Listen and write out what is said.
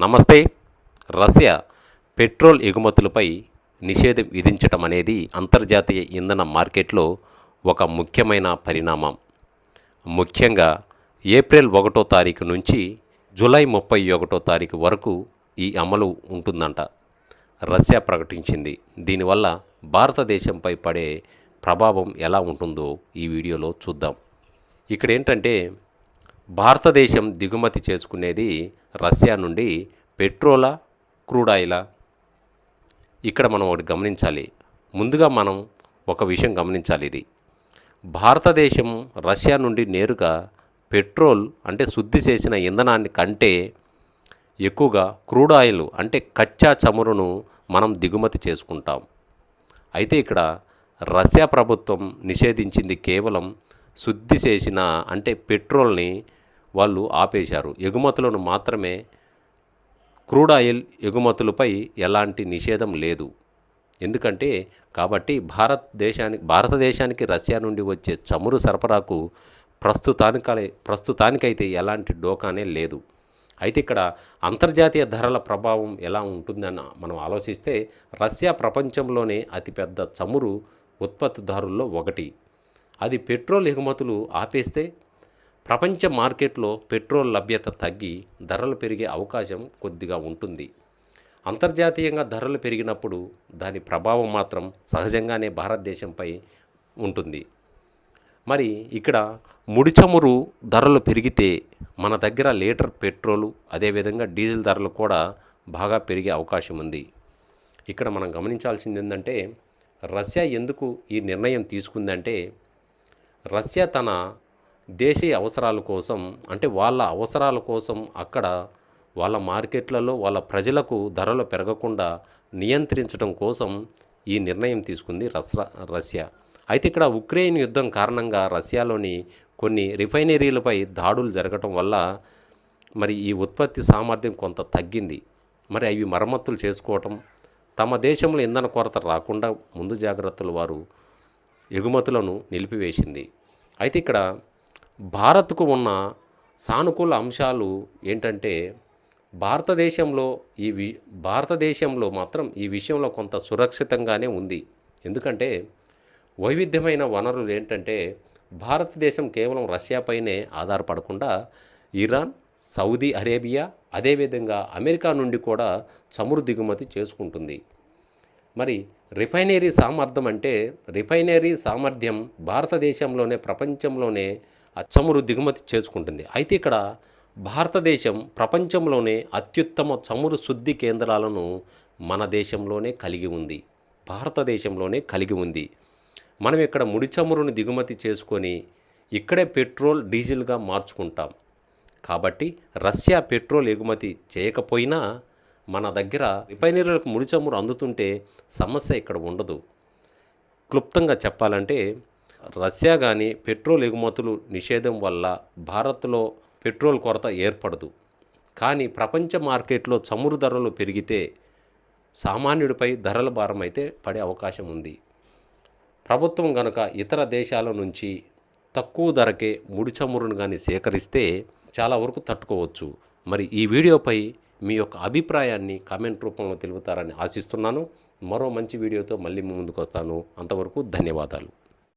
నమస్తే. Russia petrol ఎగుమతులపై నిషేధం విధించటం అనేది అంతర్జాతీయ ఇంధన మార్కెట్లో ఒక ముఖ్యమైన పరిణామం. ముఖ్యంగా ఏప్రిల్ 1వ తారీఖు నుంచి జూలై 31వ తారీఖు వరకు ఈ అమలు ఉంటుందంట రష్యా ప్రకటించింది. దీనివల్ల భారతదేశంపై పడే ప్రభావం ఎలా ఉంటుందో ఈ వీడియోలో చూద్దాం. ఇక్కడ ఏంటంటే భారతదేశం దిగుమతి చేసుకునేది రష్యా నుండి పెట్రోలా, క్రూడ్ ఆయిలా? ఇక్కడ మనం ఒకటి గమనించాలి. ముందుగా మనం ఒక విషయం గమనించాలి. ఇది భారతదేశం రష్యా నుండి నేరుగా పెట్రోల్ అంటే శుద్ధి చేసిన ఇంధనాన్ని కంటే ఎక్కువగా క్రూడ్ ఆయిల్ అంటే కచ్చా చమురును మనం దిగుమతి చేసుకుంటాం. అయితే ఇక్కడ రష్యా ప్రభుత్వం నిషేధించింది కేవలం శుద్ధి చేసిన అంటే పెట్రోల్ని వాళ్ళు ఆపేశారు. ఎగుమతులను మాత్రమే, క్రూడ్ ఆయిల్ ఎగుమతులపై ఎలాంటి నిషేధం లేదు. ఎందుకంటే భారతదేశానికి రష్యా నుండి వచ్చే చమురు సరఫరాకు ప్రస్తుతానికైతే ఎలాంటి డోకానే లేదు. అయితే ఇక్కడ అంతర్జాతీయ ధరల ప్రభావం ఎలా ఉంటుందని మనం ఆలోచిస్తే రష్యా ప్రపంచంలోనే అతిపెద్ద చమురు ఉత్పత్తిదారుల్లో ఒకటి. అది పెట్రోల్ ఎగుమతులు ఆపేస్తే ప్రపంచ మార్కెట్లో పెట్రోల్ లభ్యత తగ్గి ధరలు పెరిగే అవకాశం కొద్దిగా ఉంటుంది. అంతర్జాతీయంగా ధరలు పెరిగినప్పుడు దాని ప్రభావం మాత్రం సహజంగానే భారతదేశంపై ఉంటుంది. మరి ఇక్కడ ముడి చమురు ధరలు పెరిగితే మన దగ్గర లీటర్ పెట్రోలు అదేవిధంగా డీజిల్ ధరలు కూడా బాగా పెరిగే అవకాశం ఉంది. ఇక్కడ మనం గమనించాల్సింది ఏంటంటే రష్యా ఎందుకు ఈ నిర్ణయం తీసుకుందంటే రష్యా తన దేశీయ అవసరాల కోసం అంటే వాళ్ళ అవసరాల కోసం అక్కడ వాళ్ళ మార్కెట్లలో వాళ్ళ ప్రజలకు ధరలు పెరగకుండా నియంత్రించడం కోసం ఈ నిర్ణయం తీసుకుంది రష్యా. అయితే ఇక్కడ ఉక్రెయిన్ యుద్ధం కారణంగా రష్యాలోని కొన్ని రిఫైనరీలపై దాడులు జరగటం వల్ల మరి ఈ ఉత్పత్తి సామర్థ్యం కొంత తగ్గింది. మరి అవి మరమ్మతులు చేసుకోవటం, తమ దేశంలో ఇంధన కొరత రాకుండా ముందు జాగ్రత్తలు వారు ఎగుమతులను నిలిపివేసింది. అయితే ఇక్కడ భారత్కు ఉన్న సానుకూల అంశాలు ఏంటంటే భారతదేశంలో మాత్రం ఈ విషయంలో కొంత సురక్షితంగానే ఉంది. ఎందుకంటే వైవిధ్యమైన వనరులు ఏంటంటే భారతదేశం కేవలం రష్యాపైనే ఆధారపడకుండా ఇరాన్, సౌదీ అరేబియా అదేవిధంగా అమెరికా నుండి కూడా చమురు దిగుమతి చేసుకుంటుంది. మరి రిఫైనరీ సామర్థ్యం భారతదేశంలోనే ప్రపంచంలోనే చమురు దిగుమతి చేసుకుంటుంది. అయితే ఇక్కడ భారతదేశం ప్రపంచంలోనే అత్యుత్తమ చమురు శుద్ధి కేంద్రాలను మన దేశంలోనే కలిగి ఉంది. మనం ఇక్కడ ముడి చమురును దిగుమతి చేసుకొని ఇక్కడే పెట్రోల్, డీజిల్గా మార్చుకుంటాం. కాబట్టి రష్యా పెట్రోల్ ఎగుమతి చేయకపోయినా మన దగ్గర రిఫైనరీలకు ముడి చమురు అందుతుంటే సమస్య ఇక్కడ ఉండదు. క్లుప్తంగా చెప్పాలంటే రష్యా కానీ పెట్రోల్ ఎగుమతులు నిషేధం వల్ల భారత్లో పెట్రోల్ కొరత ఏర్పడదు. కానీ ప్రపంచ మార్కెట్లో చమురు ధరలు పెరిగితే సామాన్యుడిపై ధరల భారం అయితే పడే అవకాశం ఉంది. ప్రభుత్వం కనుక ఇతర దేశాల నుంచి తక్కువ ధరకే ముడి చమురును కానీ సేకరిస్తే చాలా వరకు తట్టుకోవచ్చు. మరి ఈ వీడియోపై మీ యొక్క అభిప్రాయాన్ని కామెంట్ రూపంలో తెలుపుతారని ఆశిస్తున్నాను. మరో మంచి వీడియోతో మళ్ళీ ముందుకు వస్తాను. అంతవరకు ధన్యవాదాలు.